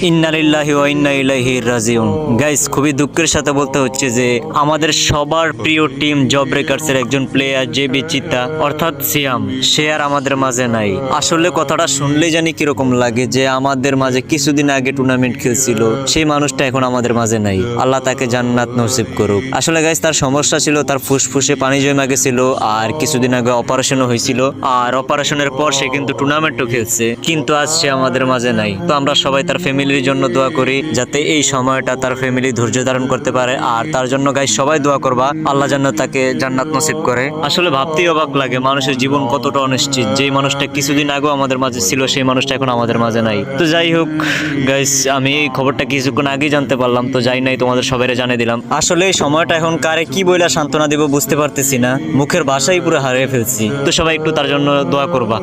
ইন্না লিল্লাহি ওয়া ইন্না ইলাইহি রাজিউন। গাইস, খুবই দুঃখের সাথে বলতে হচ্ছে যে আমাদের সবার প্রিয় টিম জব ব্রেকার্সের একজন প্লেয়ার জেবি চিতা অর্থাৎ সিয়াম, সে আর আমাদের মাঝে নাই। আসলে কথাটা শুনলেই জানি কিরকম লাগে যে আমাদের মাঝে কিছুদিন আগে টুর্নামেন্ট খেলছিল সেই মানুষটা এখন আমাদের মাঝে নাই। আল্লাহ তাকে জান্নাত নসিব করুক। আসলে গাইস, তার সমস্যা ছিল, তার ফুসফুসে পানি জমে গেছিল আর কিছুদিন আগে অপারেশনও হয়েছিল। আর অপারেশনের পর সে কিন্তু টুর্নামেন্টও খেলছে, কিন্তু আজ সে আমাদের মাঝে নাই। তো আমরা সবাই তার ফ্যামিলির জন্য দোয়া করি যাতে এই সময়টা তার ফ্যামিলি ধৈর্য ধারণ করতে পারে। আর তার জন্য গাইস সবাই দোয়া করবা, আল্লাহ যেন তাকে জান্নাত নসিব করে। আসলে ভাবতেই অবাক লাগে মানুষের জীবন কতটা অনিশ্চিত। যেই মানুষটা কিছুদিন আগেও আমাদের মাঝে ছিল সেই মানুষটা এখন আমাদের মাঝে নাই। তো যাই হোক গাইস, আমি এই খবরটা কিছুক্ষণ আগেই জানতে পারলাম, তো যাই নাই তোমাদের সবাইরে জানিয়ে দিলাম। আসলে এই সময়টা এখন কারে কি বইলা সান্ত্বনা দিব বুঝতে পারতেছি না, মুখের ভাষাই পুরো হারিয়ে ফেলছি। তো সবাই একটু তার জন্য দোয়া করবা।